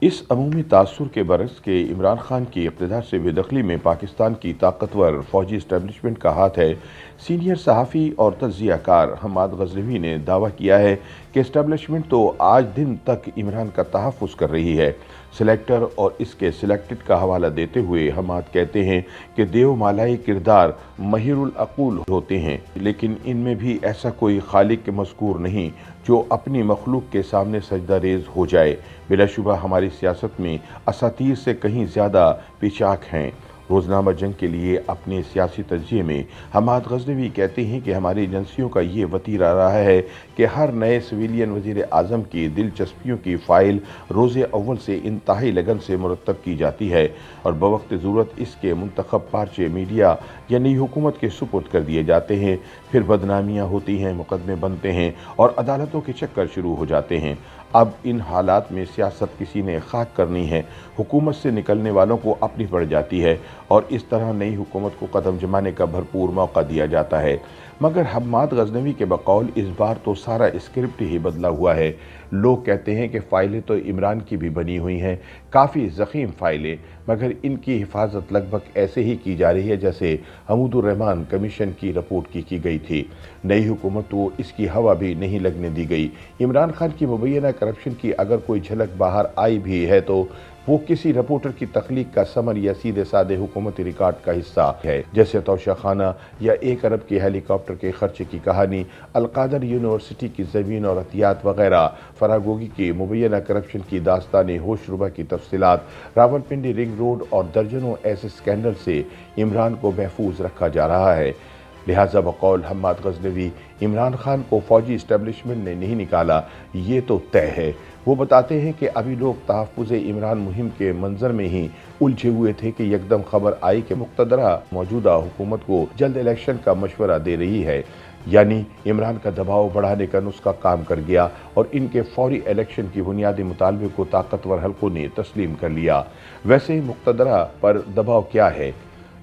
इस अमूमी तासुर के बरस के इमरान खान की इक़्तिदार से बेदखली में पाकिस्तान की ताकतवर फ़ौजी इस्टेब्लिशमेंट का हाथ है। सीनियर सहाफ़ी और तज्ज़ियाकार हम्माद ग़ज़नवी ने दावा किया है कि इस्टेब्लिशमेंट तो आज दिन तक इमरान का तहफ़्फ़ुज़ कर रही है। सिलेक्टर और इसके सिलेक्टेड का हवाला देते हुए हम्माद कहते हैं कि देवमालाई किरदार महिरुल अक़ूल होते हैं, लेकिन इनमें भी ऐसा कोई खालिक के मज़कूर नहीं जो अपनी मखलूक के सामने सजदा रेज़ हो जाए। बिलाशुबा हमारी सियासत में असातीर से कहीं ज़्यादा पिछाक हैं। रोज़नामा जंग के लिए अपने सियासी तज्ज़िये में हम्माद ग़ज़नवी कहते हैं कि हमारी एजेंसियों का ये वतीरा रहा है कि हर नए सिविलियन वज़ीर आज़म की दिलचस्पियों की फ़ाइल रोज़े अव्वल से इंतहाई लगन से मुरतब की जाती है और बवक्त ज़रूरत इसके मुंतखब पार्चे मीडिया या नई हुकूमत के सुपुर्द कर दिए जाते हैं। फिर बदनामियाँ होती हैं, मुकदमे बनते हैं और अदालतों के चक्कर शुरू हो जाते हैं। अब इन हालात में सियासत किसी ने खाक करनी है, हुकूमत से निकलने वालों को अपनी पड़ जाती है और इस तरह नई हुकूमत को कदम जमाने का भरपूर मौका दिया जाता है। मगर हम्माद ग़ज़नवी के बकौल इस बार तो सारा स्क्रिप्ट ही बदला हुआ है। लोग कहते हैं कि फ़ाइलें तो इमरान की भी बनी हुई हैं, काफ़ी ज़ख़ीम फ़ाइलें, मगर इनकी हिफाजत लगभग ऐसे ही की जा रही है जैसे हमीदुर रहमान कमीशन की रिपोर्ट की गई थी। नई हुकूमत को इसकी हवा भी नहीं लगने दी गई। इमरान खान की मुबैना करप्शन की अगर कोई झलक बाहर आई भी है तो वो किसी रिपोर्टर की तख्लीक का समर या सीधे साधे हुकूमती रिकॉर्ड का हिस्सा है, जैसे तोशाखाना या 1 अरब के हेलीकॉप्टर के खर्चे की कहानी, अलकादर यूनिवर्सिटी की ज़मीन और अतियात वगैरह, फरागोगी की मुबैना करप्शन की दास्तान होशरुबा की तफसीलात, रावलपिंडी रिंग रोड और दर्जनों ऐसे स्कैंडल से इमरान को महफूज रखा जा रहा है। लिहाजा बकौल हम्माद ग़ज़नवी इमरान खान को फ़ौजी इस्टेब्लिशमेंट ने नहीं निकाला, ये तो तय है। वो बताते हैं कि अभी लोग तहफ़्फ़ुज़े इमरान मुहिम के मंजर में ही उलझे हुए थे कि यकदम खबर आई कि मुक़्तदरा मौजूदा हुकूमत को जल्द इलेक्शन का मशवरा दे रही है, यानी इमरान का दबाव बढ़ाने का नुस्खा काम कर गया और इनके फौरी इलेक्शन की बुनियादी मुतालबे को ताकतवर हल्कों ने तस्लीम कर लिया। वैसे मुक़्तदरा पर दबाव क्या है?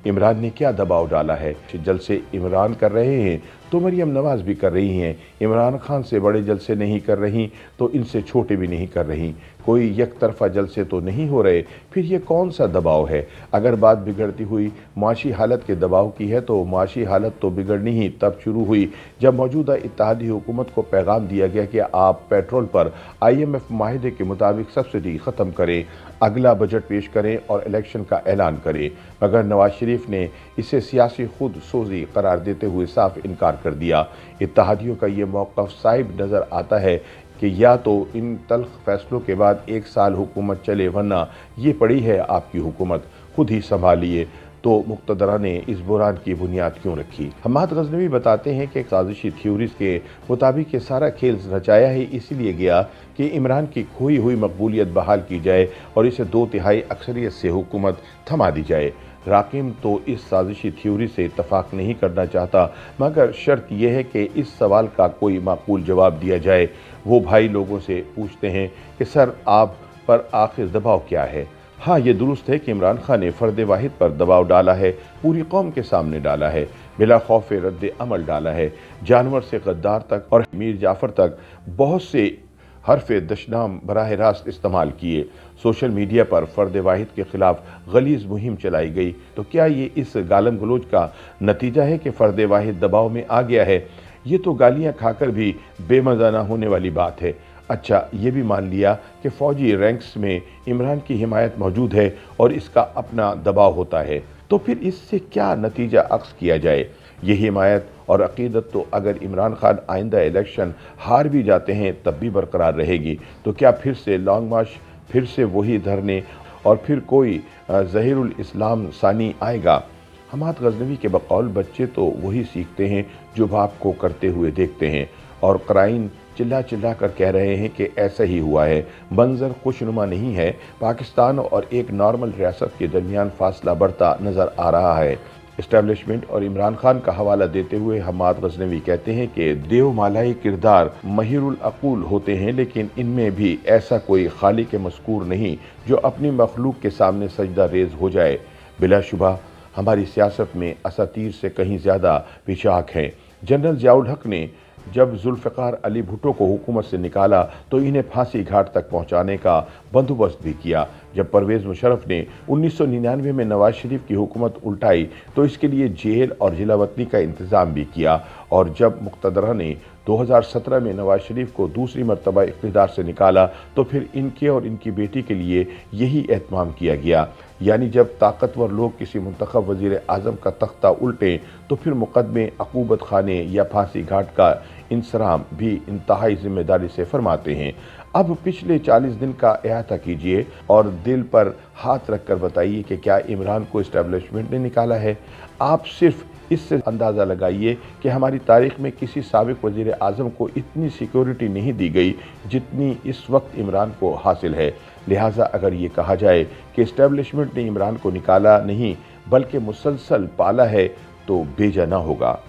इमरान ने क्या दबाव डाला है? जलसे इमरान कर रहे हैं तो मरियम नवाज़ भी कर रही हैं। इमरान खान से बड़े जलसे नहीं कर रही तो इनसे छोटे भी नहीं कर रही। कोई एक तरफा जलसे तो नहीं हो रहे। फिर ये कौन सा दबाव है? अगर बात बिगड़ती हुई माशी हालत के दबाव की है तो माशी हालत तो बिगड़नी ही तब शुरू हुई जब मौजूदा इत्तेहादी हुकूमत को पैगाम दिया गया कि आप पेट्रोल पर IMF माहिदे के मुताबिक सब्सिडी ख़त्म करें, अगला बजट पेश करें और इलेक्शन का ऐलान करें। मगर नवाज शरीफ ने इसे सियासी खुद सोजी करार देते हुए साफ इनकार कर दिया। इत्तेहादियों का ये मौक़िफ़ साइब नज़र आता है कि या तो इन तल्ख़ फैसलों के बाद 1 साल हुकूमत चले, वरना ये पड़ी है आपकी हुकूमत, खुद ही संभालिए। तो मुक़्तदरा ने इस बुरान की बुनियाद क्यों रखी? हम्माद ग़ज़नवी बताते हैं कि साजिशी थ्योरीज़ के मुताबिक ये सारा खेल रचाया ही इसीलिए गया कि इमरान की खोई हुई मकबूलियत बहाल की जाए और इसे 2/3 अक्सरियत से हुकूमत थमा दी जाए। राकिम तो इस साजिशी थ्योरी से इत्तफाक नहीं करना चाहता, मगर शर्त यह है कि इस सवाल का कोई माकूल जवाब दिया जाए। वो भाई लोगों से पूछते हैं कि सर, आप पर आखिर दबाव क्या है? हाँ, ये दुरुस्त है कि इमरान खान ने फ़र्द वाहिद पर दबाव डाला है, पूरी कौम के सामने डाला है, बिला खौफ रद्द अमल डाला है। जानवर से गद्दार तक और मीर जाफ़र तक बहुत से हरफ दशनाम बराह रास्त इस्तेमाल किए। सोशल मीडिया पर फ़र्द वाहिद के ख़िलाफ़ गलीज़ मुहिम चलाई गई। तो क्या ये इस गालम गलोच का नतीजा है कि फ़र्द वाहिद दबाव में आ गया है? ये तो गालियाँ खाकर भी बेमज़ा न होने वाली बात है। अच्छा, ये भी मान लिया कि फ़ौजी रैंक्स में इमरान की हिमायत मौजूद है और इसका अपना दबाव होता है, तो फिर इससे क्या नतीजा अक्स किया जाए? ये हिमायत और अक़ीदत तो अगर इमरान खान आइंदा इलेक्शन हार भी जाते हैं तब भी बरकरार रहेगी। तो क्या फिर से लॉन्ग मार्च, फिर से वही धरने और फिर कोई ज़हीरुल इस्लाम सानी आएगा? हम्माद ग़ज़नवी के बकौल बच्चे तो वही सीखते हैं जो बाप को करते हुए देखते हैं और क़राइन चिल्ला चिल्ला कर कह रहे हैं कि ऐसा ही हुआ है। मंजर खुशनुमा नहीं है। पाकिस्तान और एक नॉर्मल रियासत के दरमियान फासला बढ़ता नज़र आ रहा है। इस्टेब्लिशमेंट और इमरान खान का हवाला देते हुए हम्माद ग़ज़नवी कहते हैं कि देवमालाई किरदार महिरुल अक़ूल होते हैं, लेकिन इनमें भी ऐसा कोई खालिक मज़कूर नहीं जो अपनी मखलूक के सामने सजदा रेज़ हो जाए। बिलाशुबा हमारी सियासत में असातीर से कहीं ज़्यादा पिछाक हैं। जनरल ज़ियाउल हक ने जब जुल्फ़िकार अली भुट्टो को हुकूमत से निकाला तो इन्हें फांसी घाट तक पहुंचाने का बंदोबस्त भी किया। जब परवेज़ मुशर्रफ ने 1999 में नवाज शरीफ की हुकूमत उल्टाई तो इसके लिए जेल और जिलावतनी का इंतज़ाम भी किया। और जब मुक़्तदरा ने 2017 में नवाज शरीफ को दूसरी मरतबा इक़्तिदार से निकाला तो फिर इनके और इनकी बेटी के लिए यही एहतमाम किया गया। यानी जब ताकतवर लोग किसी मुंतखब वज़ीर आज़म का तख्ता उल्टें तो फिर मुकदमे, अक़ूबत खाने या फांसी घाट का इंसराम भी इंतहाई जिम्मेदारी से फरमाते हैं। अब पिछले 40 दिन का अहाता कीजिए और दिल पर हाथ रखकर बताइए कि क्या इमरान को इस्टेब्लिशमेंट ने निकाला है। आप सिर्फ इससे अंदाज़ा लगाइए कि हमारी तारीख़ में किसी साबिक़ वज़ीर आज़म को इतनी सिक्योरिटी नहीं दी गई जितनी इस वक्त इमरान को हासिल है। लिहाजा अगर ये कहा जाए कि इस्टेब्लिशमेंट ने इमरान को निकाला नहीं बल्कि मुसलसल पाला है तो बेजा ना होगा।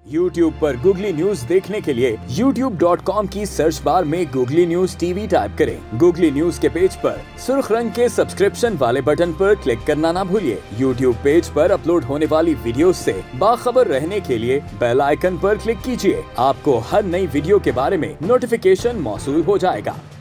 YouTube पर गूगली न्यूज देखने के लिए youtube.com की सर्च बार में गूगली न्यूज टीवी टाइप करें। गूगली न्यूज के पेज पर सुर्ख रंग के सब्सक्रिप्शन वाले बटन पर क्लिक करना ना भूलिए। YouTube पेज पर अपलोड होने वाली वीडियोस से बाखबर रहने के लिए बेल आइकन पर क्लिक कीजिए। आपको हर नई वीडियो के बारे में नोटिफिकेशन मौसूल हो जाएगा।